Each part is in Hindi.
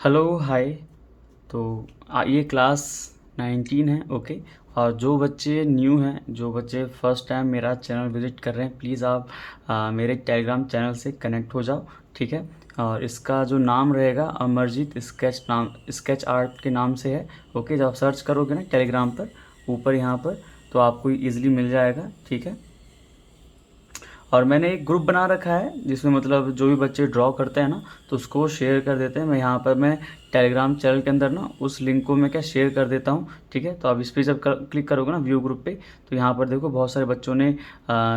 Hello hi. तो ये क्लास 19 है। ओके। और जो बच्चे न्यू हैं, जो बच्चे फर्स्ट टाइम मेरा चैनल विज़िट कर रहे हैं, प्लीज़ आप मेरे टेलीग्राम चैनल से कनेक्ट हो जाओ। ठीक है। और इसका जो नाम रहेगा अमरजीत स्केच आर्ट के नाम से है। ओके। जब आप सर्च करोगे ना टेलीग्राम पर, ऊपर यहाँ पर, तो आपको ईज़िली मिल जाएगा। ठीक है। और मैंने एक ग्रुप बना रखा है जिसमें मतलब जो भी बच्चे ड्रॉ करते हैं ना, तो उसको शेयर कर देते हैं। मैं यहाँ पर मैं टेलीग्राम चैनल के अंदर ना उस लिंक को मैं क्या शेयर कर देता हूँ। ठीक है। तो आप इस पर जब क्लिक करोगे ना व्यू ग्रुप पे, तो यहाँ पर देखो बहुत सारे बच्चों ने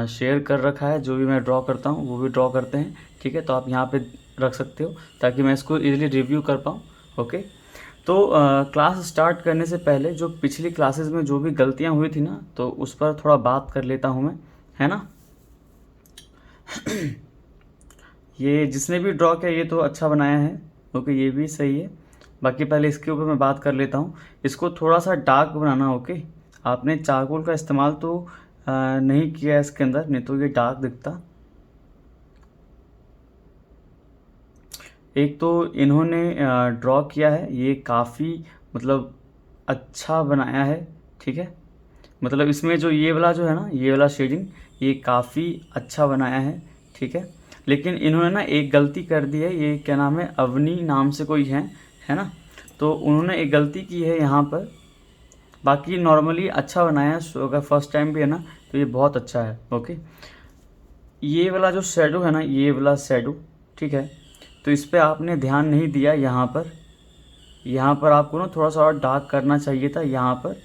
शेयर कर रखा है। जो भी मैं ड्रॉ करता हूँ वो भी ड्रॉ करते हैं। ठीक है। तो आप यहाँ पर रख सकते हो ताकि मैं इसको ईजिली रिव्यू कर पाऊँ। ओके। तो क्लास स्टार्ट करने से पहले जो पिछली क्लासेस में जो भी गलतियाँ हुई थी ना, तो उस पर थोड़ा बात कर लेता हूँ मैं, है ना। ये जिसने भी ड्रॉ किया ये तो अच्छा बनाया है। ओके, ये भी सही है। बाकी पहले इसके ऊपर मैं बात कर लेता हूँ। इसको थोड़ा सा डार्क बनाना। ओके। आपने चारकोल का इस्तेमाल तो नहीं किया है इसके अंदर, नहीं तो ये डार्क दिखता। एक तो इन्होंने ड्रॉ किया है, ये काफ़ी मतलब अच्छा बनाया है। ठीक है। मतलब इसमें जो ये वाला जो है ना, ये वाला शेडिंग, ये काफ़ी अच्छा बनाया है। ठीक है। लेकिन इन्होंने ना एक गलती कर दी है। ये क्या नाम है, अवनी नाम से कोई है ना। तो उन्होंने एक गलती की है यहाँ पर। बाकी नॉर्मली अच्छा बनाया है। सो अगर फर्स्ट टाइम भी है ना, तो ये बहुत अच्छा है। ओके। ये वाला जो शेडो है ना, ये वाला शेडो, ठीक है, तो इस पर आपने ध्यान नहीं दिया। यहाँ पर आपको ना थोड़ा सा और डार्क करना चाहिए था, यहाँ पर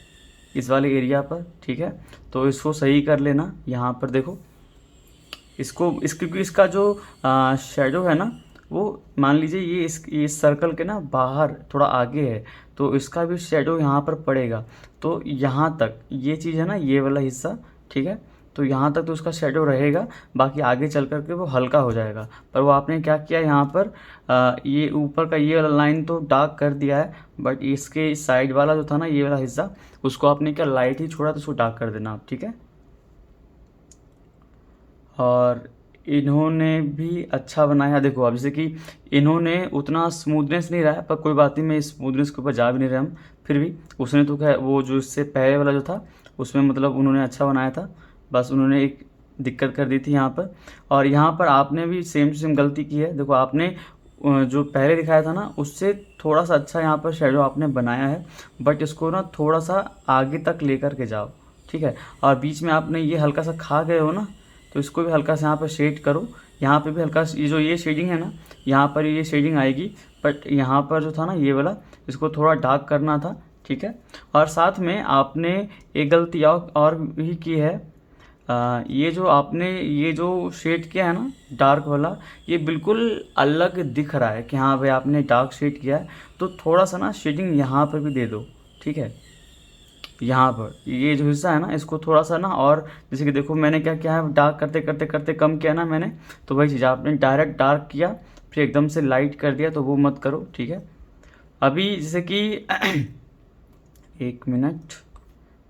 इस वाले एरिया पर। ठीक है। तो इसको सही कर लेना। यहाँ पर देखो, क्योंकि इसका जो शेडो है ना, वो मान लीजिए ये इस सर्कल के ना बाहर थोड़ा आगे है, तो इसका भी शेडो यहाँ पर पड़ेगा। तो यहाँ तक ये चीज़ है ना, ये वाला हिस्सा, ठीक है, तो यहाँ तक तो उसका शेडो रहेगा। बाकी आगे चल कर के वो हल्का हो जाएगा। पर वो आपने क्या किया यहाँ पर, ये ऊपर का ये वाला लाइन तो डार्क कर दिया है, बट इसके साइड वाला जो था ना, ये वाला हिस्सा, उसको आपने क्या लाइट ही छोड़ा, तो उसको डार्क कर देना आप। ठीक है। और इन्होंने भी अच्छा बनाया। देखो अब जैसे कि इन्होंने उतना स्मूथनेस नहीं रहा, पर कोई बात नहीं, मैं स्मूथनेस के ऊपर जा भी नहीं रहा हम। फिर भी उसने तो क्या, वो जो इससे पहले वाला जो था उसमें मतलब उन्होंने अच्छा बनाया था। बस उन्होंने एक दिक्कत कर दी थी यहाँ पर। और यहाँ पर आपने भी सेम टू सेम गलती की है। देखो आपने जो पहले दिखाया था ना, उससे थोड़ा सा अच्छा यहाँ पर शेडो आपने बनाया है, बट इसको ना थोड़ा सा आगे तक लेकर के जाओ। ठीक है। और बीच में आपने ये हल्का सा खा गए हो ना, तो इसको भी हल्का सा यहाँ पर शेड करो। यहाँ पे भी हल्का सा, ये जो ये शेडिंग है ना, यहाँ पर ये शेडिंग आएगी, बट यहाँ पर जो था ना ये वाला, इसको थोड़ा डार्क करना था। ठीक है। और साथ में आपने एक गलती और भी की है। ये जो आपने ये जो शेड किया है ना, डार्क वाला, ये बिल्कुल अलग दिख रहा है कि हाँ भाई आपने डार्क शेड किया है। तो थोड़ा सा ना शेडिंग यहाँ पर भी दे दो। ठीक है। यहाँ पर ये जो हिस्सा है ना, इसको थोड़ा सा ना, और जैसे कि देखो मैंने क्या किया है, डार्क करते करते करते कम किया ना मैंने, तो वही चीज़ आपने डायरेक्ट डार्क किया फिर एकदम से लाइट कर दिया, तो वो मत करो। ठीक है। अभी जैसे कि एक मिनट,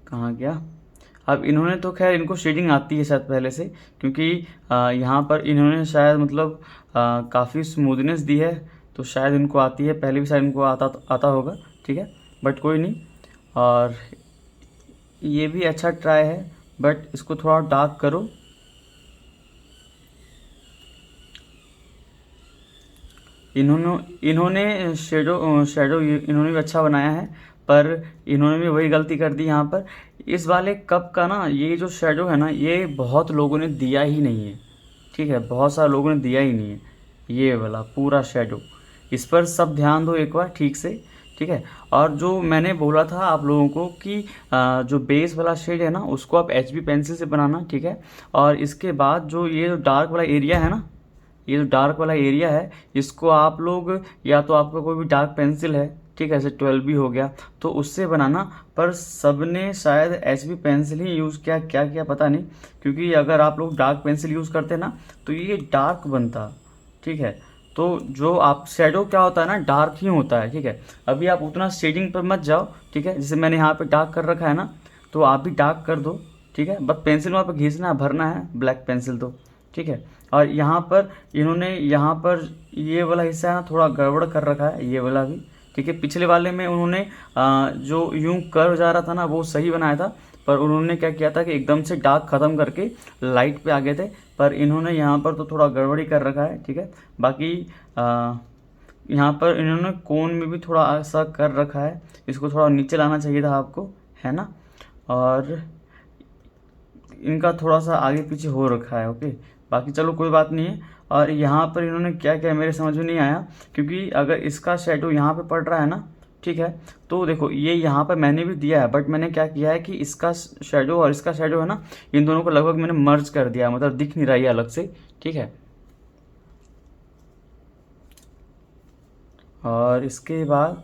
कहाँ गया। अब इन्होंने तो खैर, इनको शेडिंग आती है शायद पहले से, क्योंकि यहाँ पर इन्होंने शायद मतलब काफ़ी स्मूथनेस दी है, तो शायद इनको आती है, पहले भी शायद इनको आता आता होगा। ठीक है। बट कोई नहीं। और ये भी अच्छा ट्राई है, बट इसको थोड़ा डार्क करो। इन्होंने इन्होंने शेडो शेडो इन्होंने भी अच्छा बनाया है, पर इन्होंने भी वही गलती कर दी यहाँ पर। इस वाले कप का ना ये जो शेडो है ना, ये बहुत लोगों ने दिया ही नहीं है। ठीक है। बहुत सारे लोगों ने दिया ही नहीं है ये वाला पूरा शेडो। इस पर सब ध्यान दो एक बार ठीक से। ठीक है। और जो मैंने बोला था आप लोगों को कि जो बेस वाला शेड है ना, उसको आप HB पेंसिल से बनाना। ठीक है। और इसके बाद जो ये जो डार्क वाला एरिया है ना, ये जो डार्क वाला एरिया है, इसको आप लोग, या तो आपका कोई भी डार्क पेंसिल है, ठीक है, जैसे 12B भी हो गया, तो उससे बनाना। पर सबने शायद HB पेंसिल ही यूज़ किया, क्या किया पता नहीं, क्योंकि अगर आप लोग डार्क पेंसिल यूज़ करते ना, तो ये डार्क बनता। ठीक है। तो जो आप शेडो क्या होता है ना, डार्क ही होता है। ठीक है। अभी आप उतना शेडिंग पर मत जाओ। ठीक है। जैसे मैंने यहाँ पे डार्क कर रखा है ना, तो आप भी डार्क कर दो। ठीक है। बस पेंसिल वहाँ पर घिसना है, भरना है ब्लैक पेंसिल, तो ठीक है। और यहाँ पर इन्होंने यहाँ पर ये वाला हिस्सा है ना थोड़ा गड़बड़ कर रखा है, ये वाला भी, ठीक है। पिछले वाले में उन्होंने जो यूं कर्व जा रहा था ना वो सही बनाया था, पर उन्होंने क्या किया था कि एकदम से डार्क ख़त्म करके लाइट पे आ गए थे, पर इन्होंने यहाँ पर तो थोड़ा गड़बड़ी कर रखा है, ठीक है। बाकी यहाँ पर इन्होंने कोन में भी थोड़ा ऐसा कर रखा है, इसको थोड़ा नीचे लाना चाहिए था आपको, है ना। और इनका थोड़ा सा आगे पीछे हो रखा है, ओके। बाकी चलो कोई बात नहीं है। और यहाँ पर इन्होंने क्या क्या मेरे समझ में नहीं आया, क्योंकि अगर इसका शेडो यहाँ पे पड़ रहा है ना, ठीक है, तो देखो ये यहाँ पर मैंने भी दिया है, बट मैंने क्या किया है कि इसका शेडो और इसका शेडो है ना, इन दोनों को लगभग मैंने मर्ज कर दिया, मतलब दिख नहीं रहा है अलग से, ठीक है। और इसके बाद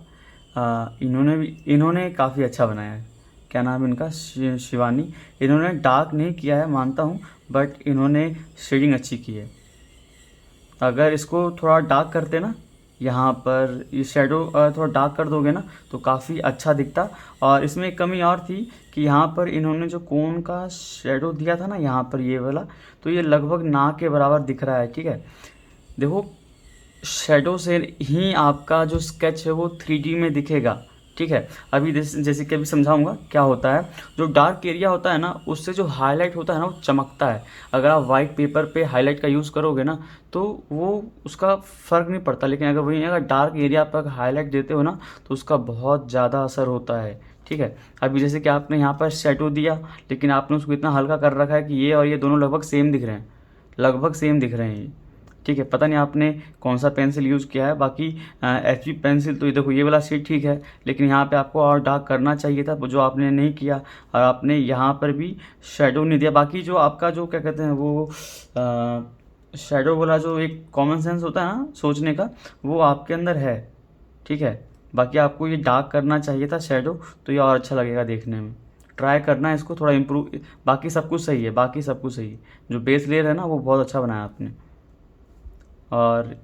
इन्होंने काफ़ी अच्छा बनाया है। क्या नाम है इनका, शिवानी। इन्होंने डार्क नहीं किया है मानता हूँ, बट इन्होंने शेडिंग अच्छी की है। अगर इसको थोड़ा डार्क करते ना, यहाँ पर ये शेडो थोड़ा डार्क कर दोगे ना तो काफ़ी अच्छा दिखता। और इसमें एक कमी और थी कि यहाँ पर इन्होंने जो कोन का शेडो दिया था ना, यहाँ पर ये वाला, तो ये लगभग नाक के बराबर दिख रहा है, ठीक है। देखो शेडो से ही आपका जो स्केच है वो 3D में दिखेगा, ठीक है। अभी जैसे कि अभी समझाऊंगा क्या होता है। जो डार्क एरिया होता है ना, उससे जो हाईलाइट होता है ना वो चमकता है। अगर आप वाइट पेपर पे हाईलाइट का यूज़ करोगे ना तो वो उसका फ़र्क नहीं पड़ता, लेकिन अगर वही अगर डार्क एरिया पर हाईलाइट देते हो ना तो उसका बहुत ज़्यादा असर होता है, ठीक है। अभी जैसे कि आपने यहाँ पर शेडो दिया, लेकिन आपने उसको इतना हल्का कर रखा है कि ये और ये दोनों लगभग सेम दिख रहे हैं, लगभग सेम दिख रहे हैं ये, ठीक है। पता नहीं आपने कौन सा पेंसिल यूज़ किया है। बाकी HB पेंसिल तो ये देखो ये वाला शेड ठीक है, लेकिन यहाँ पे आपको और डार्क करना चाहिए था, जो आपने नहीं किया। और आपने यहाँ पर भी शेडो नहीं दिया। बाकी जो आपका जो क्या कहते हैं वो शेडो वाला जो एक कॉमन सेंस होता है ना सोचने का, वो आपके अंदर है, ठीक है। बाकी आपको ये डार्क करना चाहिए था शेडो, तो ये और अच्छा लगेगा देखने में। ट्राई करना है इसको थोड़ा इम्प्रूव। बाकी सब कुछ सही है, बाकी सब कुछ सही है। जो बेस लेयर है ना वो बहुत अच्छा बनाया आपने। और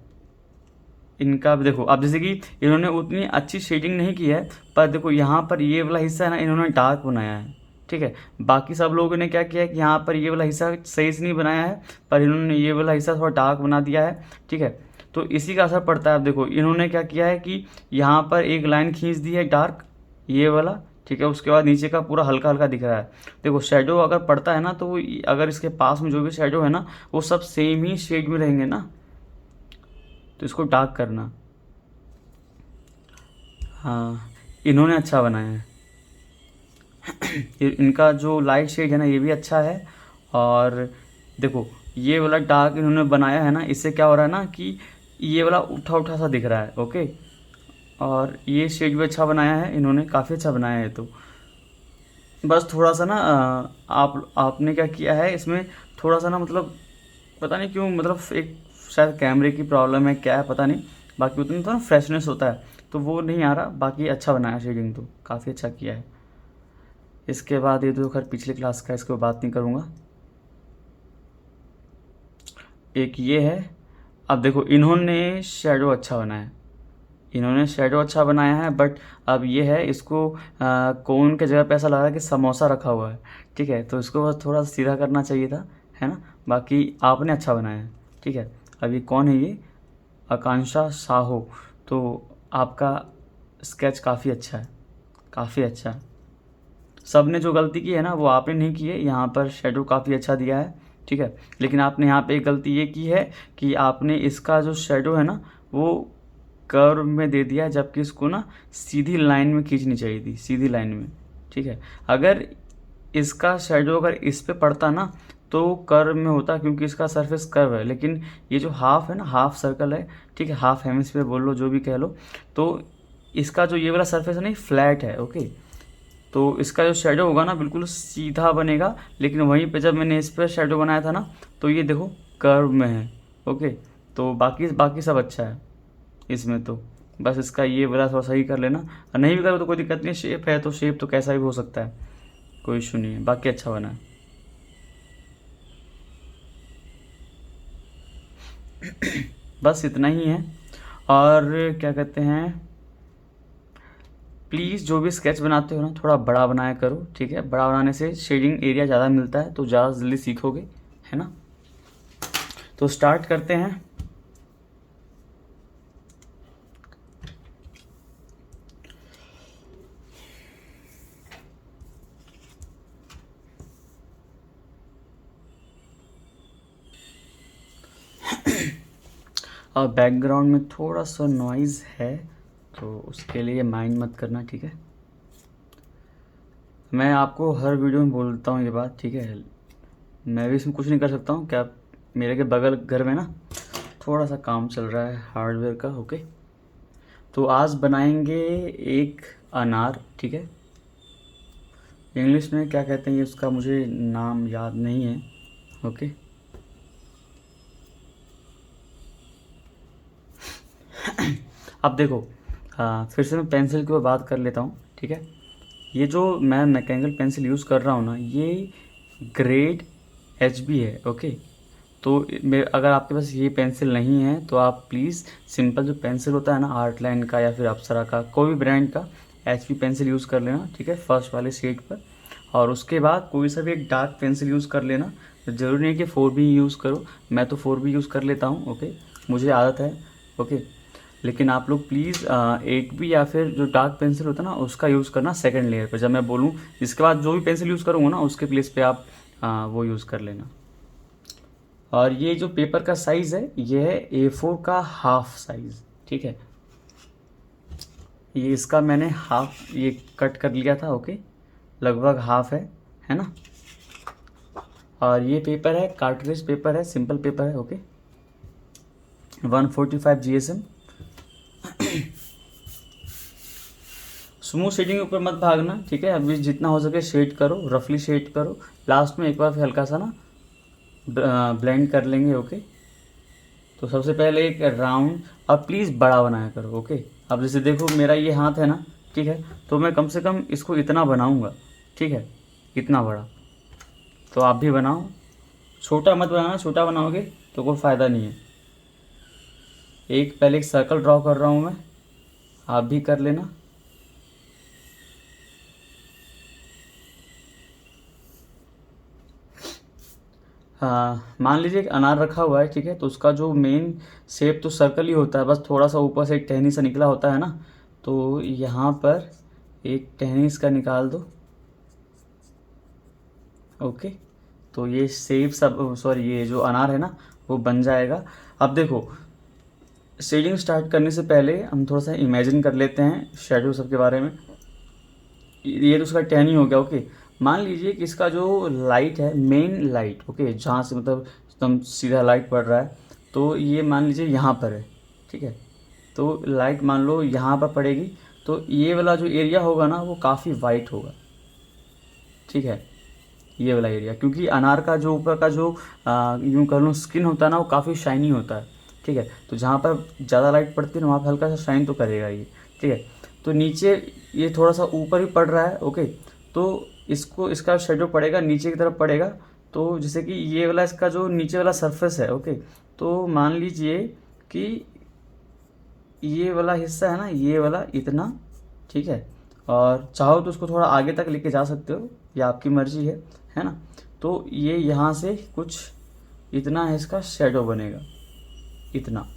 इनका भी देखो, अब जैसे कि इन्होंने उतनी अच्छी शेडिंग नहीं की है, पर देखो यहाँ पर ये वाला हिस्सा है ना इन्होंने डार्क बनाया है, ठीक है। बाकी सब लोगों ने क्या किया है कि यहाँ पर ये वाला हिस्सा सही से नहीं बनाया है, पर इन्होंने ये वाला हिस्सा थोड़ा डार्क बना दिया है, ठीक है। तो इसी का असर पड़ता है। अब देखो इन्होंने क्या किया है कि यहाँ पर एक लाइन खींच दी है डार्क, ये वाला, ठीक है। उसके बाद नीचे का पूरा हल्का हल्का दिख रहा है। देखो शेडो अगर पड़ता है ना तो अगर इसके पास में जो भी शेडो है ना वो सब सेम ही शेड में रहेंगे ना, तो इसको डार्क करना। हाँ, इन्होंने अच्छा बनाया है। इनका जो लाइट शेड है ना ये भी अच्छा है। और देखो ये वाला डार्क इन्होंने बनाया है ना, इससे क्या हो रहा है ना कि ये वाला उठा उठा सा दिख रहा है, ओके। और ये शेड भी अच्छा बनाया है इन्होंने, काफ़ी अच्छा बनाया है। तो बस थोड़ा सा ना आपने क्या किया है इसमें, थोड़ा सा ना मतलब पता नहीं क्यों, मतलब एक शायद कैमरे की प्रॉब्लम है क्या है पता नहीं। बाकी उतना तो ना फ्रेशनेस होता है तो वो नहीं आ रहा। बाकी अच्छा बनाया शेडिंग, तो काफ़ी अच्छा किया है। इसके बाद ये तो खैर पिछले क्लास का, इसको बात नहीं करूँगा। एक ये है। अब देखो इन्होंने शेडो अच्छा बनाया है, इन्होंने शेडो अच्छा बनाया है, बट अब ये है इसको कोन के जगह पे ऐसा लग रहा है कि समोसा रखा हुआ है, ठीक है। तो इसको बस थोड़ा सीधा करना चाहिए था, है ना। बाकी आपने अच्छा बनाया है, ठीक है। अभी कौन है ये, आकांक्षा साहू। तो आपका स्केच काफ़ी अच्छा है, काफ़ी अच्छा। सब ने जो गलती की है ना वो आपने नहीं की है। यहाँ पर शेडो काफ़ी अच्छा दिया है, ठीक है। लेकिन आपने यहाँ पे एक गलती ये की है कि आपने इसका जो शेडो है ना वो कर्व में दे दिया, जबकि इसको ना सीधी लाइन में खींचनी चाहिए थी, सीधी लाइन में, ठीक है। अगर इसका शेडो अगर इस पे पड़ता ना तो कर्व में होता, क्योंकि इसका सरफेस कर्व है। लेकिन ये जो हाफ है ना, हाफ सर्कल है, ठीक है, हाफ हेमिस्फीयर बोल लो, जो भी कह लो, तो इसका जो ये वाला सरफेस है ना फ्लैट है, ओके। तो इसका जो शेडो होगा ना बिल्कुल सीधा बनेगा। लेकिन वहीं पे जब मैंने इस पर शेडो बनाया था ना तो ये देखो कर्व में है, ओके। तो बाकी बाकी सब अच्छा है इसमें। तो बस इसका ये वाला थोड़ा सही कर लेना, और नहीं भी करो तो कोई दिक्कत नहीं, शेप है तो शेप तो कैसा भी हो सकता है, कोई इशू नहीं है। बाकी अच्छा बना है। बस इतना ही है। और क्या कहते हैं, प्लीज़ जो भी स्केच बनाते हो ना थोड़ा बड़ा बनाया करो, ठीक है। बड़ा बनाने से शेडिंग एरिया ज़्यादा मिलता है तो ज़्यादा जल्दी सीखोगे, है ना। तो स्टार्ट करते हैं। और बैकग्राउंड में थोड़ा सा नॉइज़ है, तो उसके लिए माइंड मत करना, ठीक है। मैं आपको हर वीडियो में बोलता हूँ ये बात, ठीक है। मैं भी इसमें कुछ नहीं कर सकता हूँ। क्या मेरे के बगल घर में ना थोड़ा सा काम चल रहा है हार्डवेयर का, ओके। तो आज बनाएंगे एक अनार, ठीक है। इंग्लिश में क्या कहते हैं उसका मुझे नाम याद नहीं है, ओके। अब देखो, फिर से मैं पेंसिल की ओर बात कर लेता हूँ, ठीक है। ये जो मैं मैकेनिकल पेंसिल यूज़ कर रहा हूँ ना, ये ग्रेड HB है, ओके। तो अगर आपके पास ये पेंसिल नहीं है तो आप प्लीज़ सिंपल जो पेंसिल होता है ना, आर्ट लाइन का या फिर अप्सरा का, कोई भी ब्रांड का HB पेंसिल यूज़ कर लेना, ठीक है, फर्स्ट वाले शेड पर। और उसके बाद कोई सा भी एक डार्क पेंसिल यूज़ कर लेना। ज़रूरी नहीं कि 4B यूज़ करो, मैं तो 4B यूज़ कर लेता हूँ, ओके, मुझे आदत है, ओके। लेकिन आप लोग प्लीज़ 8B या फिर जो डार्क पेंसिल होता है ना उसका यूज़ करना सेकंड लेयर पर। जब मैं बोलूँ इसके बाद जो भी पेंसिल यूज़ करूँगा ना उसके प्लेस पे आप वो यूज़ कर लेना। और ये जो पेपर का साइज़ है ये है A4 का हाफ साइज़, ठीक है। ये इसका मैंने हाफ ये कट कर लिया था, ओके, लगभग हाफ है ना। और ये पेपर है कार्टरेज पेपर है, सिंपल पेपर है, ओके। 145 GSM। स्मूथ शेडिंग के ऊपर मत भागना, ठीक है। अभी जितना हो सके शेड करो, रफली शेड करो। लास्ट में एक बार फिर हल्का सा ना ब्लेंड कर लेंगे, ओके। तो सबसे पहले एक राउंड, अब प्लीज़ बड़ा बनाया करो, ओके। अब जैसे देखो मेरा ये हाथ है ना, ठीक है, तो मैं कम से कम इसको इतना बनाऊंगा, ठीक है, इतना बड़ा। तो आप भी बनाओ, छोटा मत बनाना, छोटा बनाओगे तो कोई फ़ायदा नहीं है। पहले एक सर्कल ड्रॉ कर रहा हूँ मैं, आप भी कर लेना। हाँ, मान लीजिए एक अनार रखा हुआ है, ठीक है, तो उसका जो मेन शेप तो सर्कल ही होता है, बस थोड़ा सा ऊपर से एक टहनी सा निकला होता है ना। तो यहाँ पर एक टहनी इसका निकाल दो, ओके। तो ये शेप सब, सॉरी, ये जो अनार है ना वो बन जाएगा। अब देखो, शेडिंग स्टार्ट करने से पहले हम थोड़ा सा इमेजिन कर लेते हैं शेडो सब के बारे में। ये तो उसका टहनी हो गया, ओके। मान लीजिए कि इसका जो लाइट है, मेन लाइट, ओके, जहाँ से मतलब एकदम सीधा लाइट पड़ रहा है, तो ये मान लीजिए यहाँ पर है, ठीक है। तो लाइट मान लो यहाँ पर पड़ेगी, तो ये वाला जो एरिया होगा ना वो काफ़ी वाइट होगा, ठीक है, ये वाला एरिया। क्योंकि अनार का जो ऊपर का जो यूँ कह लो स्किन होता है ना वो काफ़ी शाइनी होता है, ठीक है। तो जहाँ पर ज़्यादा लाइट पड़ती है ना वहाँ पर हल्का सा शाइन तो करेगा ये, ठीक है। तो नीचे ये थोड़ा सा ऊपर ही पड़ रहा है, ओके। तो इसको इसका शेडो पड़ेगा नीचे की तरफ पड़ेगा। तो जैसे कि ये वाला इसका जो नीचे वाला सरफेस है, ओके, तो मान लीजिए कि ये वाला हिस्सा है ना, ये वाला इतना, ठीक है। और चाहो तो उसको थोड़ा आगे तक लेके जा सकते हो, ये आपकी मर्जी है ना। तो ये यहाँ से कुछ इतना है, इसका शेडो बनेगा इतना।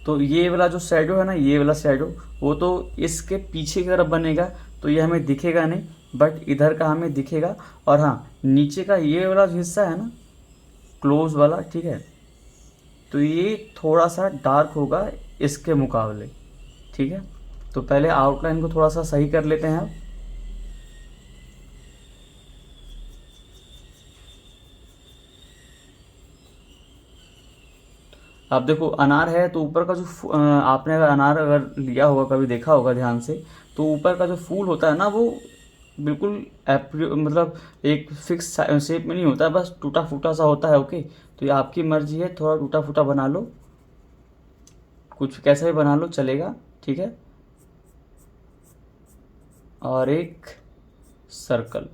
तो ये वाला जो शेडो है ना, ये वाला शेडो वो तो इसके पीछे की तरफ बनेगा, तो ये हमें दिखेगा नहीं, बट इधर का हमें दिखेगा। और हाँ, नीचे का ये वाला जो हिस्सा है ना, क्लोज वाला, ठीक है, तो ये थोड़ा सा डार्क होगा इसके मुकाबले, ठीक है। तो पहले आउटलाइन को थोड़ा सा सही कर लेते हैं। अब देखो अनार है तो ऊपर का जो आपने अगर अनार अगर लिया होगा, कभी देखा होगा ध्यान से, तो ऊपर का जो फूल होता है ना वो बिल्कुल मतलब एक फिक्स शेप में नहीं होता है, बस टूटा फूटा सा होता है, ओके। तो ये आपकी मर्जी है, थोड़ा टूटा फूटा बना लो, कुछ कैसा भी बना लो चलेगा, ठीक है। और एक सर्कल,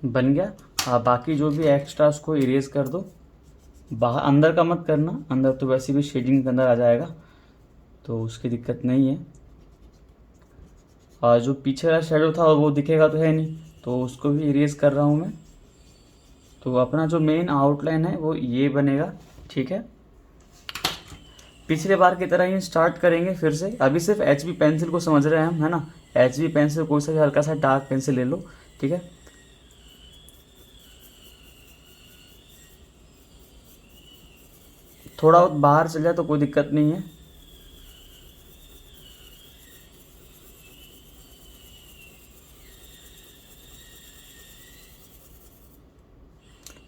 बन गया। बाकी जो भी एक्स्ट्रा उसको इरेज कर दो, बाहर अंदर का मत करना, अंदर तो वैसे भी शेडिंग के अंदर आ जाएगा तो उसकी दिक्कत नहीं है। और जो पीछे वाला शेडो था वो दिखेगा तो है नहीं, तो उसको भी इरेज कर रहा हूँ मैं। तो अपना जो मेन आउटलाइन है वो ये बनेगा, ठीक है। पिछले बार की तरह ही स्टार्ट करेंगे फिर से। अभी सिर्फ HB पेंसिल को समझ रहे हैं हम, है ना। HB पेंसिल कोई सा भी हल्का सा डार्क पेंसिल ले लो, ठीक है। थोड़ा बहुत बाहर चल जाए तो कोई दिक्कत नहीं है।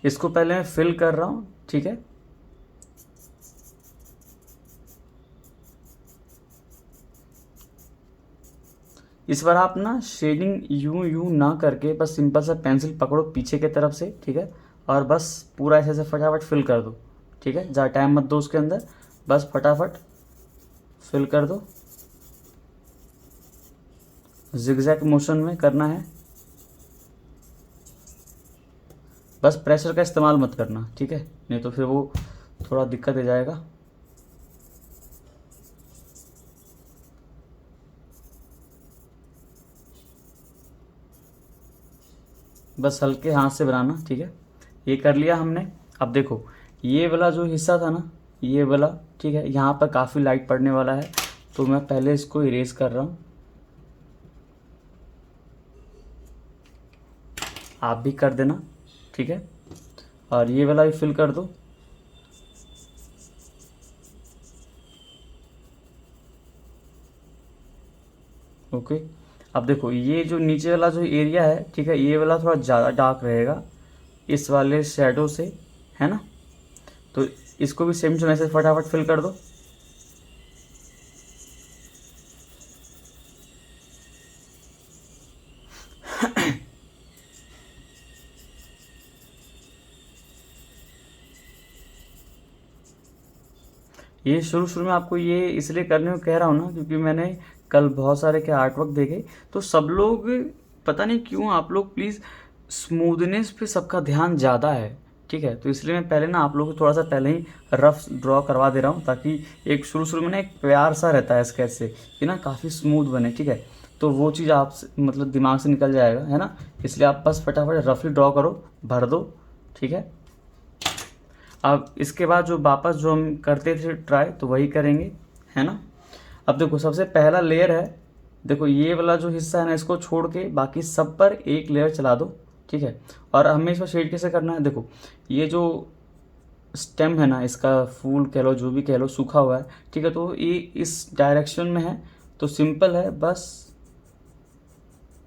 इसको पहले मैं फिल कर रहा हूँ, ठीक है। इस बार आप ना शेडिंग यूं यूं ना करके बस सिंपल सा पेंसिल पकड़ो पीछे की तरफ से, ठीक है। और बस पूरा ऐसे ऐसे फटाफट फिल कर दो, ठीक है। ज़्यादा टाइम मत दो उसके अंदर, बस फटाफट फिल कर दो। जिगजैग मोशन में करना है, बस प्रेशर का इस्तेमाल मत करना, ठीक है, नहीं तो फिर वो थोड़ा दिक्कत दे जाएगा। बस हल्के हाथ से बनाना, ठीक है। ये कर लिया हमने। अब देखो ये वाला जो हिस्सा था ना, ये वाला, ठीक है, यहाँ पर काफ़ी लाइट पड़ने वाला है, तो मैं पहले इसको इरेज कर रहा हूँ। आप भी कर देना, ठीक है। और ये वाला भी फिल कर दो। ओके। अब देखो ये जो नीचे वाला जो एरिया है, ठीक है, ये वाला थोड़ा ज़्यादा डार्क रहेगा इस वाले शेडो से, है ना। तो इसको भी सेम टू ऐसे फटाफट फिल कर दो। ये शुरू शुरू में आपको ये इसलिए करने को कह रहा हूँ ना, क्योंकि मैंने कल बहुत सारे के आर्टवर्क देखे, तो सब लोग, पता नहीं क्यों, आप लोग प्लीज़ स्मूथनेस पे सबका ध्यान ज़्यादा है, ठीक है। तो इसलिए मैं पहले ना आप लोगों को थोड़ा सा पहले ही रफ ड्रॉ करवा दे रहा हूँ, ताकि एक शुरू शुरू में ना एक प्यार सा रहता है स्केच से कि ना काफ़ी स्मूथ बने, ठीक है। तो वो चीज़ आप मतलब दिमाग से निकल जाएगा, है ना। इसलिए आप बस फटाफट रफली ड्रॉ करो, भर दो, ठीक है। अब इसके बाद जो वापस जो हम करते थे ट्राई, तो वही करेंगे, है ना। अब देखो सबसे पहला लेयर है, देखो ये वाला जो हिस्सा है ना, इसको छोड़ के बाकी सब पर एक लेयर चला दो, ठीक है। और हमें इसमें शेड कैसे करना है, देखो ये जो स्टेम है ना, इसका फूल कह लो जो भी कह लो, सूखा हुआ है, ठीक है। तो ये इस डायरेक्शन में है, तो सिंपल है, बस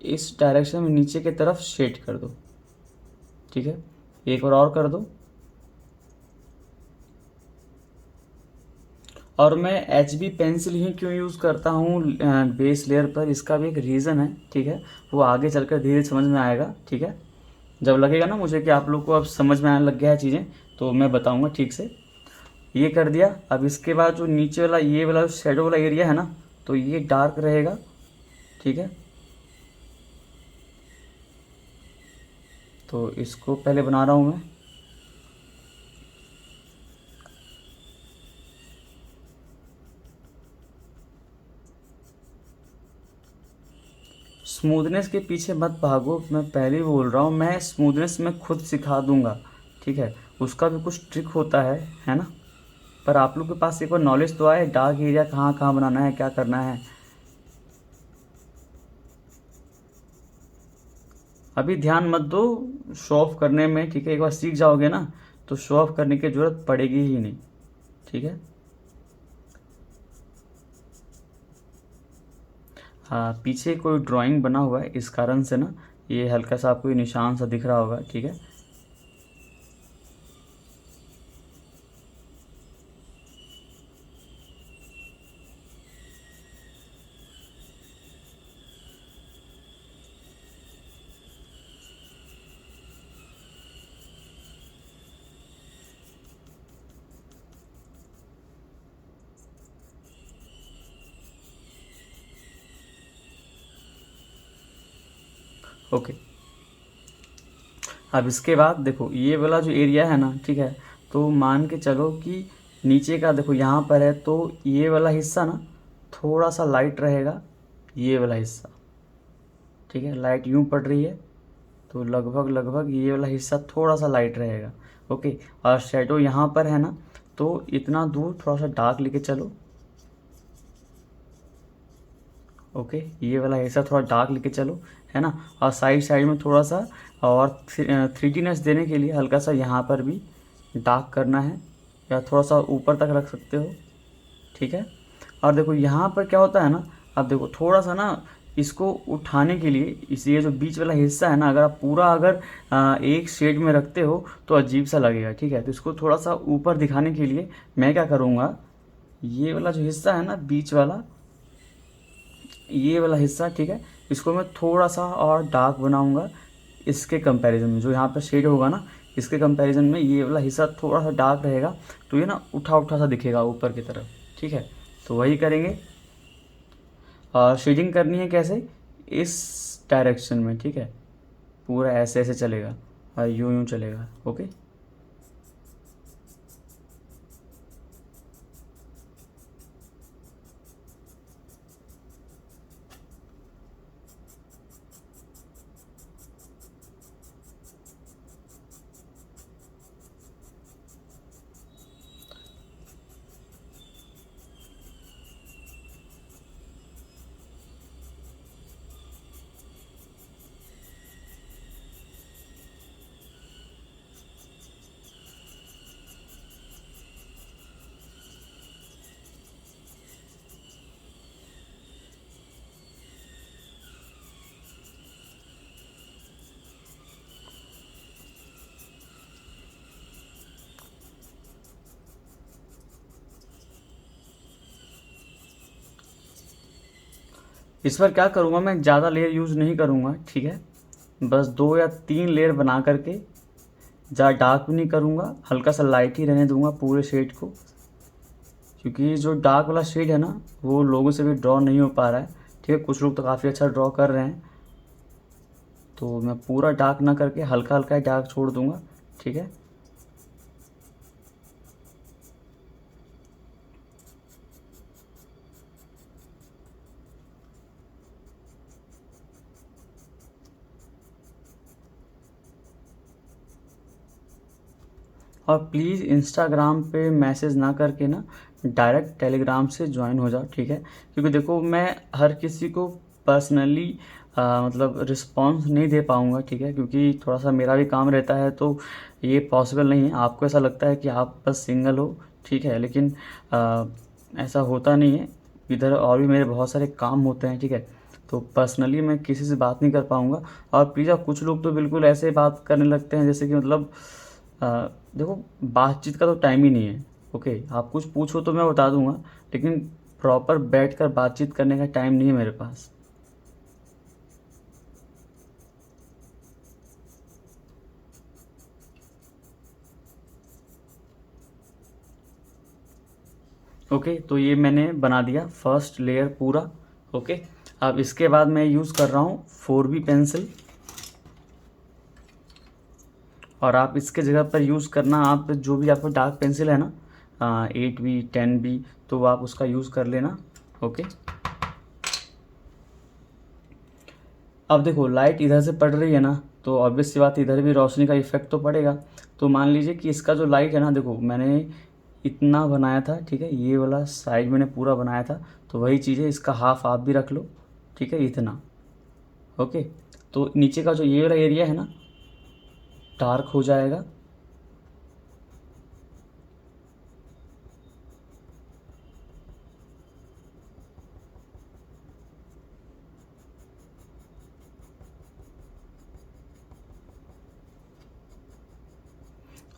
इस डायरेक्शन में नीचे की तरफ शेड कर दो, ठीक है। एक बार और कर दो। और मैं HB पेंसिल ही क्यों यूज़ करता हूँ बेस लेयर पर, इसका भी एक रीज़न है, ठीक है। वो आगे चलकर धीरे समझ में आएगा, ठीक है। जब लगेगा ना मुझे कि आप लोग को अब समझ में आने लग गया है चीज़ें, तो मैं बताऊँगा ठीक से। ये कर दिया। अब इसके बाद जो नीचे वाला ये वाला शेडो वाला एरिया है ना, तो ये डार्क रहेगा, ठीक है। तो इसको पहले बना रहा हूँ मैं। स्मूथनेस के पीछे मत भागो, मैं पहले ही बोल रहा हूँ, मैं स्मूथनेस में खुद सिखा दूंगा, ठीक है। उसका भी कुछ ट्रिक होता है ना। पर आप लोग के पास एक बार नॉलेज तो आए, डार्क एरिया कहाँ कहाँ बनाना है, क्या करना है। अभी ध्यान मत दो शो ऑफ करने में, ठीक है। एक बार सीख जाओगे ना तो शो ऑफ करने की ज़रूरत पड़ेगी ही नहीं, ठीक है। हाँ, पीछे कोई ड्राइंग बना हुआ है, इस कारण से ना ये हल्का सा आपको ये निशान सा दिख रहा होगा, ठीक है। ओके। अब इसके बाद देखो ये वाला जो एरिया है ना, ठीक है, तो मान के चलो कि नीचे का देखो यहाँ पर है, तो ये वाला हिस्सा ना थोड़ा सा लाइट रहेगा, ये वाला हिस्सा, ठीक है, लाइट यूँ पड़ रही है तो लगभग लगभग ये वाला हिस्सा थोड़ा सा लाइट रहेगा। ओके, और शेडो यहाँ पर है ना, तो इतना दूर थोड़ा सा डार्क लेके चलो। ओके, ये वाला हिस्सा थोड़ा डार्क लेके चलो, है ना, और साइड साइड में थोड़ा सा और 3Dनेस देने के लिए हल्का सा यहाँ पर भी डार्क करना है, या थोड़ा सा ऊपर तक रख सकते हो, ठीक है। और देखो यहाँ पर क्या होता है ना, अब देखो थोड़ा सा ना इसको उठाने के लिए इस ये जो बीच वाला हिस्सा है ना, अगर आप पूरा अगर एक शेड में रखते हो तो अजीब सा लगेगा, ठीक है। तो इसको थोड़ा सा ऊपर दिखाने के लिए मैं क्या करूँगा, ये वाला जो हिस्सा है ना बीच वाला, ये वाला हिस्सा, ठीक है, इसको मैं थोड़ा सा और डार्क बनाऊंगा इसके कंपैरिजन में। जो यहाँ पर शेड होगा ना, इसके कंपैरिजन में ये वाला हिस्सा थोड़ा सा डार्क रहेगा, तो ये ना उठा उठा सा दिखेगा ऊपर की तरफ, ठीक है। तो वही करेंगे, और शेडिंग करनी है कैसे, इस डायरेक्शन में, ठीक है, पूरा ऐसे ऐसे चलेगा और यूं यूं चलेगा। ओके, इस पर क्या करूँगा, मैं ज़्यादा लेयर यूज़ नहीं करूँगा, ठीक है, बस 2 या 3 लेयर बना करके, ज़्यादा डार्क भी नहीं करूँगा, हल्का सा लाइट ही रहने दूंगा पूरे शेड को, क्योंकि जो डार्क वाला शेड है ना वो लोगों से भी ड्रॉ नहीं हो पा रहा है, ठीक है। कुछ लोग तो काफ़ी अच्छा ड्रॉ कर रहे हैं, तो मैं पूरा डार्क ना करके हल्का हल्का ही डार्क छोड़ दूंगा, ठीक है। और प्लीज़ इंस्टाग्राम पे मैसेज ना करके ना डायरेक्ट टेलीग्राम से ज्वाइन हो जाओ, ठीक है, क्योंकि देखो मैं हर किसी को पर्सनली मतलब रिस्पॉन्स नहीं दे पाऊँगा, ठीक है, क्योंकि थोड़ा सा मेरा भी काम रहता है, तो ये पॉसिबल नहीं है। आपको ऐसा लगता है कि आप बस सिंगल हो, ठीक है, लेकिन ऐसा होता नहीं है, इधर और भी मेरे बहुत सारे काम होते हैं, ठीक है। तो पर्सनली मैं किसी से बात नहीं कर पाऊँगा। और प्लीज़, आप कुछ लोग तो बिल्कुल ऐसे बात करने लगते हैं जैसे कि मतलब देखो बातचीत का तो टाइम ही नहीं है। ओके, आप कुछ पूछो तो मैं बता दूंगा, लेकिन प्रॉपर बैठकर बातचीत करने का टाइम नहीं है मेरे पास। ओके, तो ये मैंने बना दिया फर्स्ट लेयर पूरा। ओके, अब इसके बाद मैं यूज़ कर रहा हूँ 4B पेंसिल, और आप इसके जगह पर यूज़ करना, आप जो भी आपका डार्क पेंसिल है ना, 8B 10B, तो आप उसका यूज़ कर लेना। ओके, अब देखो लाइट इधर से पड़ रही है ना, तो ऑब्वियस सी बात इधर भी रोशनी का इफेक्ट तो पड़ेगा। तो मान लीजिए कि इसका जो लाइट है ना, देखो मैंने इतना बनाया था, ठीक है, ये वाला साइड मैंने पूरा बनाया था, तो वही चीज़ है, इसका हाफ आप भी रख लो, ठीक है, इतना। ओके, तो नीचे का जो ये वाला एरिया है ना डार्क हो जाएगा,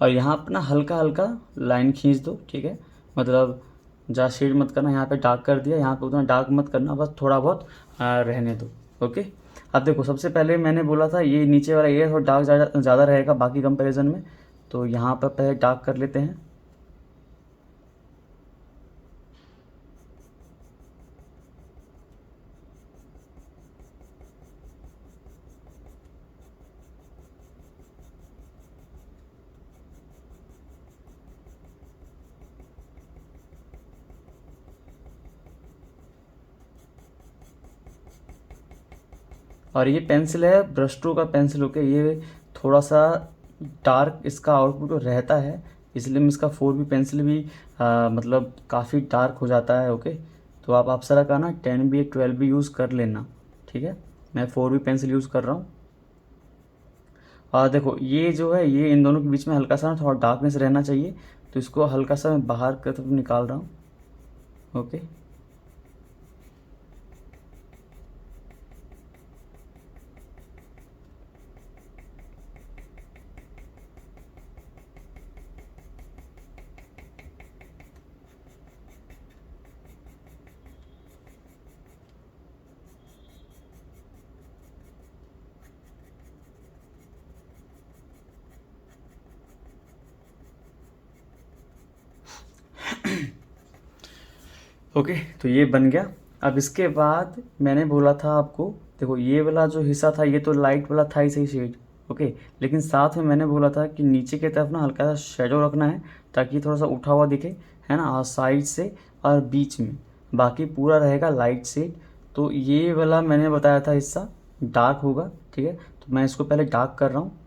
और यहाँ पर ना हल्का हल्का लाइन खींच दो, ठीक है, मतलब ज़्यादा शेड मत करना, यहाँ पे डार्क कर दिया, यहाँ पे उतना डार्क मत करना, बस थोड़ा बहुत रहने दो। ओके, अब देखो सबसे पहले मैंने बोला था ये नीचे वाला एरिया थोड़ा डार्क ज़्यादा रहेगा बाकी कंपैरिजन में, तो यहाँ पर पहले डार्क कर लेते हैं। और ये पेंसिल है ब्रश स्ट्रोक का पेंसिल, ओके। ये थोड़ा सा डार्क इसका आउटपुट रहता है, इसलिए मैं इसका 4B पेंसिल भी मतलब काफ़ी डार्क हो जाता है, ओके। तो आप अप्सरा का ना 10B या 12B यूज़ कर लेना, ठीक है। मैं 4B पेंसिल यूज़ कर रहा हूँ। और देखो ये जो है, ये इन दोनों के बीच में हल्का सा ना थोड़ा डार्कनेस रहना चाहिए, तो इसको हल्का सा मैं बाहर की तरफ निकाल रहा हूँ, ओके। ओके, तो ये बन गया। अब इसके बाद मैंने बोला था आपको, देखो ये वाला जो हिस्सा था ये तो लाइट वाला था ही सही शेड, ओके। लेकिन साथ में मैंने बोला था कि नीचे की तरफ ना हल्का सा शेडो रखना है, ताकि थोड़ा सा उठा हुआ दिखे, है ना, और साइड से और बीच में, बाकी पूरा रहेगा लाइट शेड। तो ये वाला मैंने बताया था हिस्सा डार्क होगा, ठीक है। तो मैं इसको पहले डार्क कर रहा हूँ।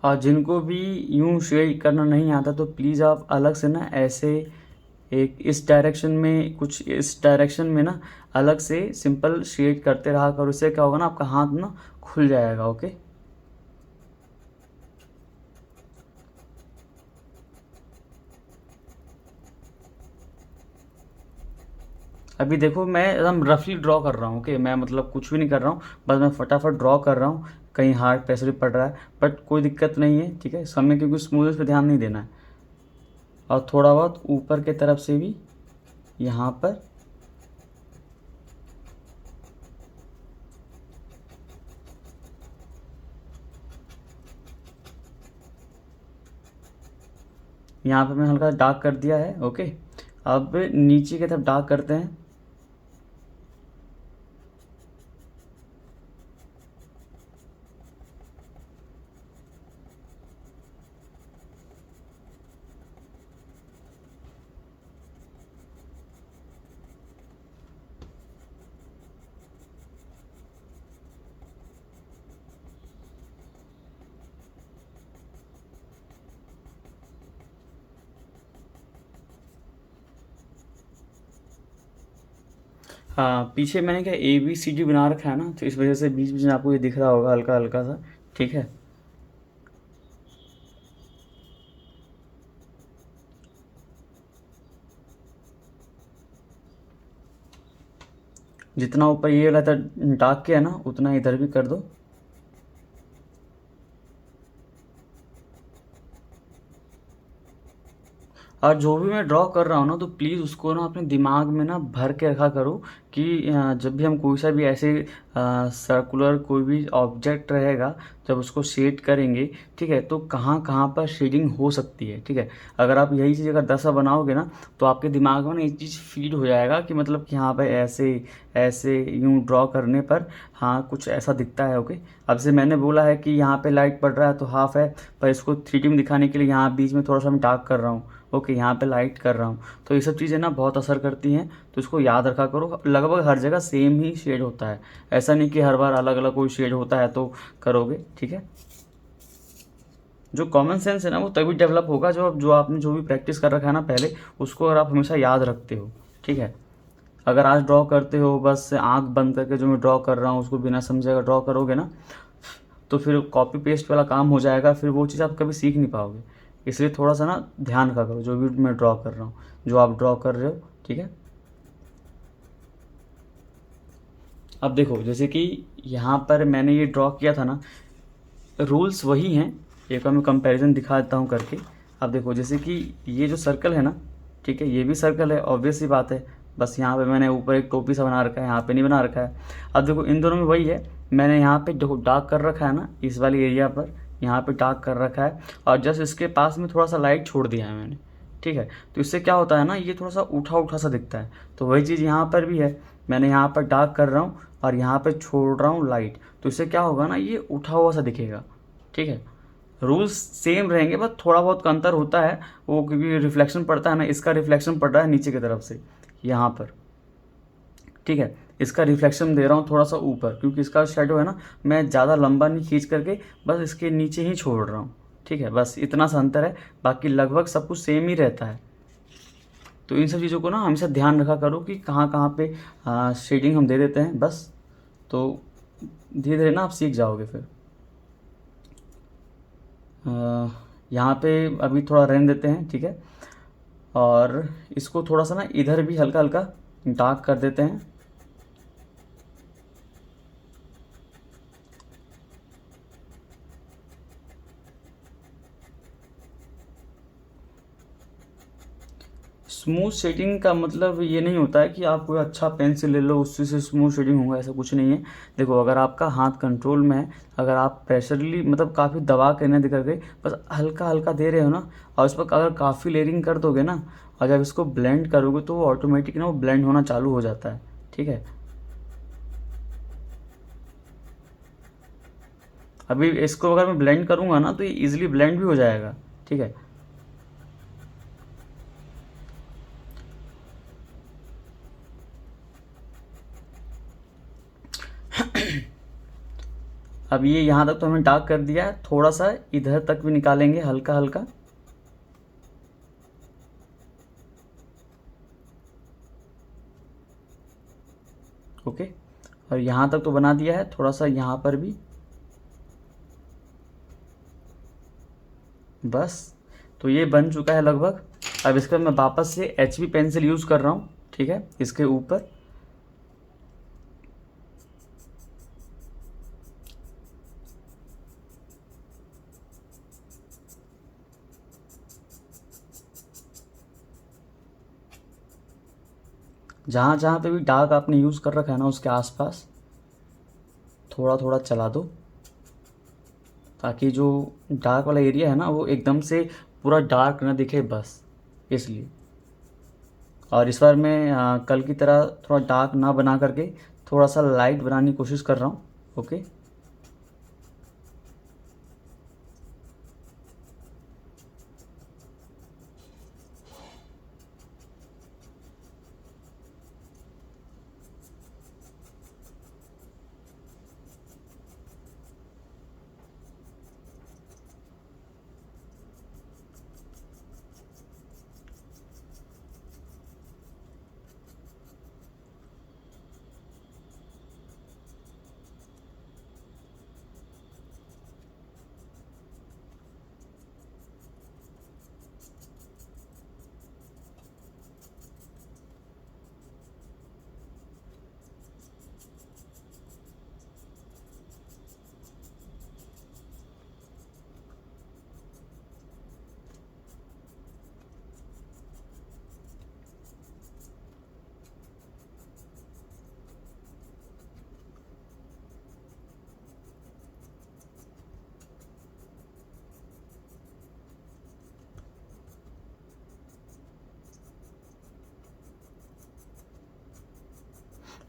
और जिनको भी यूँ शेड करना नहीं आता तो प्लीज़ आप अलग से ना ऐसे एक इस डायरेक्शन में, कुछ इस डायरेक्शन में ना अलग से सिंपल शेड करते रहा करो। उससे क्या होगा ना, आपका हाथ ना खुल जाएगा, ओके। अभी देखो मैं एकदम रफली ड्रॉ कर रहा हूँ, ओके। मैं मतलब कुछ भी नहीं कर रहा हूँ, बस मैं फटाफट ड्रॉ कर रहा हूँ। कहीं हार्ड प्रेशर भी पड़ रहा है, बट कोई दिक्कत नहीं है, ठीक है। समय क्योंकि स्मूथनेस पे ध्यान नहीं देना है। और थोड़ा बहुत ऊपर के तरफ से भी यहाँ पर, यहाँ पे मैंने हल्का डार्क कर दिया है, ओके। अब नीचे की तरफ डार्क करते हैं। हाँ, पीछे मैंने क्या ABCD बना रखा है ना, तो इस वजह से बीच बीच में आपको ये दिख रहा होगा हल्का हल्का सा, ठीक है। जितना ऊपर ये वाला था डार्क किया ना, उतना इधर भी कर दो। और जो भी मैं ड्रॉ कर रहा हूँ ना, तो प्लीज़ उसको ना अपने दिमाग में ना भर के रखा करो कि जब भी हम कोई सा भी ऐसे सर्कुलर कोई भी ऑब्जेक्ट रहेगा, जब उसको शेड करेंगे, ठीक है, तो कहाँ कहाँ पर शेडिंग हो सकती है, ठीक है। अगर आप यही चीज़ अगर 10 बनाओगे ना, तो आपके दिमाग में ना एक चीज़ फीड हो जाएगा कि मतलब कि हाँ भाई ऐसे ऐसे यूँ ड्रॉ करने पर हाँ कुछ ऐसा दिखता है, ओके। अब से मैंने बोला है कि यहाँ पे लाइट पड़ रहा है तो हाफ है, पर इसको 3D में दिखाने के लिए यहाँ बीच में थोड़ा सा मैं डार्क कर रहा हूँ, ओके। यहाँ पे लाइट कर रहा हूँ। तो ये सब चीज़ें ना बहुत असर करती हैं, तो इसको याद रखा करो। लगभग हर जगह सेम ही शेड होता है, ऐसा नहीं कि हर बार अलग अलग कोई शेड होता है तो करोगे, ठीक है। जो कॉमन सेंस है ना वो तभी डेवलप होगा जो आपने जो भी प्रैक्टिस कर रखा है ना पहले, उसको अगर आप हमेशा याद रखते हो, ठीक है। अगर आज ड्रॉ करते हो बस आंख बंद करके, जो मैं ड्रॉ कर रहा हूँ उसको बिना समझे अगर ड्रॉ करोगे ना, तो फिर कॉपी पेस्ट वाला काम हो जाएगा, फिर वो चीज़ आप कभी सीख नहीं पाओगे। इसलिए थोड़ा सा ना ध्यान रखा करो जो भी मैं ड्रॉ कर रहा हूँ, जो आप ड्रॉ कर रहे हो, ठीक है। अब देखो जैसे कि यहाँ पर मैंने ये ड्रॉ किया था ना, रूल्स वही हैं। एक बार मैं कंपैरिजन दिखा देता हूँ करके। अब देखो जैसे कि ये जो सर्कल है ना, ठीक है, ये भी सर्कल है, ऑब्वियस सी बात है। बस यहाँ पे मैंने ऊपर एक टोपी सा बना रखा है, यहाँ पे नहीं बना रखा है। अब देखो इन दोनों में वही है, मैंने यहाँ पे देखो डार्क कर रखा है ना, इस वाली एरिया पर यहाँ पे डार्क कर रखा है, और जस्ट इसके पास में थोड़ा सा लाइट छोड़ दिया है मैंने, ठीक है। तो इससे क्या होता है ना, ये थोड़ा सा उठा उठा सा दिखता है। तो वही चीज़ यहाँ पर भी है, मैंने यहाँ पर डार्क कर रहा हूँ और यहाँ पर छोड़ रहा हूँ लाइट, तो इससे क्या होगा ना, ये उठा हुआ सा दिखेगा, ठीक है। रूल्स सेम रहेंगे, बस थोड़ा बहुत का अंतर होता है, वो क्योंकि रिफ्लेक्शन पड़ता है ना, इसका रिफ्लेक्शन पड़ रहा है नीचे की तरफ से यहाँ पर, ठीक है। इसका रिफ्लेक्शन दे रहा हूँ थोड़ा सा ऊपर, क्योंकि इसका शेडो है ना, मैं ज़्यादा लंबा नहीं खींच करके बस इसके नीचे ही छोड़ रहा हूँ, ठीक है। बस इतना सा अंतर है, बाकी लगभग सब कुछ सेम ही रहता है। तो इन सब चीज़ों को ना हमेशा ध्यान रखा करो कि कहाँ कहाँ पे शेडिंग हम दे देते हैं, बस। तो धीरे धीरे ना आप सीख जाओगे फिर। यहाँ पे अभी थोड़ा रहने देते हैं, ठीक है। और इसको थोड़ा सा ना इधर भी हल्का हल्का डार्क कर देते हैं। स्मूथ शेडिंग का मतलब ये नहीं होता है कि आप कोई अच्छा पेंसिल ले लो उससे से स्मूथ शेडिंग होगा, ऐसा कुछ नहीं है। देखो, अगर आपका हाथ कंट्रोल में है, अगर आप प्रेशरली मतलब काफ़ी दबा के नहीं करके बस हल्का हल्का दे रहे हो ना, और उस पर अगर काफ़ी लेयरिंग कर दोगे ना, और जब इसको ब्लेंड करोगे तो वो ऑटोमेटिक ना वो ब्लेंड होना चालू हो जाता है, ठीक है। अभी इसको अगर मैं ब्लेंड करूँगा ना तो ये ईजिली ब्लेंड भी हो जाएगा, ठीक है। अब ये यहाँ तक तो हमने डार्क कर दिया है, थोड़ा सा इधर तक भी निकालेंगे हल्का हल्का, ओके। और यहाँ तक तो बना दिया है, थोड़ा सा यहाँ पर भी, बस। तो ये बन चुका है लगभग। अब इसका मैं वापस से HB पेंसिल यूज़ कर रहा हूँ, ठीक है, इसके ऊपर। जहाँ जहाँ पे भी डार्क आपने यूज़ कर रखा है ना, उसके आसपास थोड़ा थोड़ा चला दो, ताकि जो डार्क वाला एरिया है ना वो एकदम से पूरा डार्क ना दिखे, बस इसलिए। और इस बार मैं कल की तरह थोड़ा डार्क ना बना करके थोड़ा सा लाइट बनाने की कोशिश कर रहा हूँ, ओके।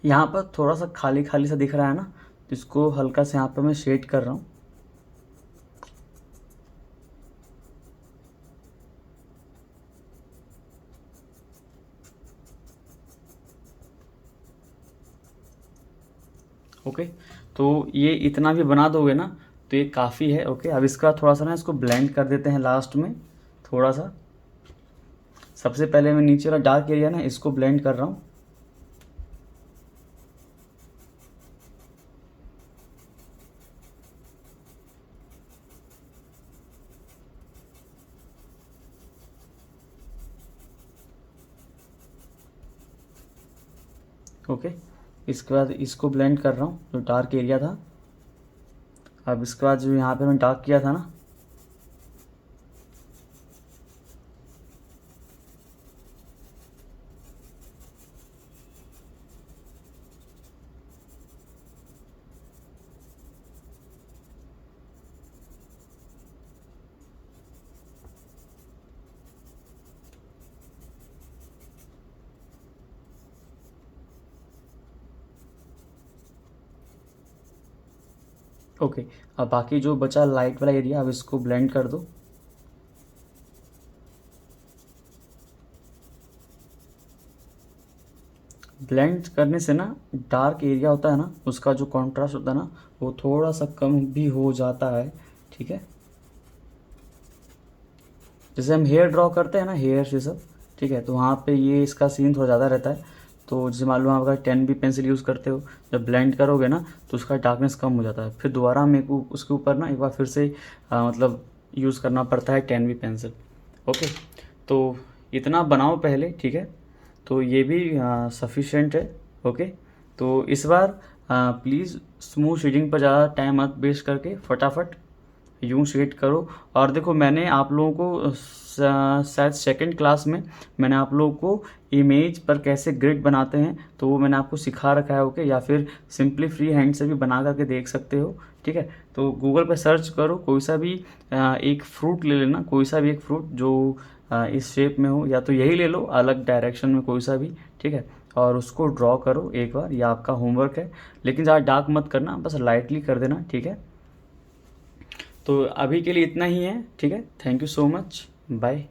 यहाँ पर थोड़ा सा खाली खाली सा दिख रहा है ना, तो इसको हल्का से यहाँ पर मैं शेड कर रहा हूँ। ओके, तो ये इतना भी बना दोगे ना तो ये काफ़ी है, ओके। अब इसका थोड़ा सा ना इसको ब्लेंड कर देते हैं लास्ट में, थोड़ा सा। सबसे पहले मैं नीचे वाला डार्क एरिया ना इसको ब्लेंड कर रहा हूँ। ओके, इसके बाद इसको ब्लेंड कर रहा हूँ जो डार्क एरिया था। अब इसके बाद जो यहाँ पे मैं डार्क किया था ना, ओके, अब बाकी जो बचा लाइट वाला एरिया, अब इसको ब्लेंड कर दो। ब्लेंड करने से ना डार्क एरिया होता है ना, उसका जो कॉन्ट्रास्ट होता है ना, वो थोड़ा सा कम भी हो जाता है, ठीक है। जैसे हम हेयर ड्रॉ करते हैं ना, हेयर से सब, ठीक है, तो वहाँ पे ये इसका सीन थोड़ा ज़्यादा रहता है। तो जैसे मान लो आप अगर 10B पेंसिल यूज़ करते हो, जब ब्लेंड करोगे ना तो उसका डार्कनेस कम हो जाता है, फिर दोबारा मेरे को उसके ऊपर ना एक बार फिर से मतलब यूज़ करना पड़ता है 10B पेंसिल। ओके, तो इतना बनाओ पहले, ठीक है, तो ये भी सफिशेंट है। ओके, तो इस बार प्लीज़ स्मूथ शेडिंग पर ज़्यादा टाइम मत वेस्ट करके फटाफट यूँ शेड करो। और देखो, मैंने आप लोगों को शायद सेकंड क्लास में मैंने आप लोगों को इमेज पर कैसे ग्रिड बनाते हैं तो वो मैंने आपको सिखा रखा है। ओके, या फिर सिंपली फ्री हैंड से भी बना करके देख सकते हो, ठीक है। तो गूगल पर सर्च करो, कोई सा भी एक फ्रूट ले लेना, कोई सा भी एक फ्रूट जो इस शेप में हो, या तो यही ले लो अलग डायरेक्शन में कोई सा भी, ठीक है, और उसको ड्रॉ करो एक बार। ये आपका होमवर्क है, लेकिन ज़्यादा डार्क मत करना, बस लाइटली कर देना, ठीक है। तो अभी के लिए इतना ही है, ठीक है। Thank you so much, bye.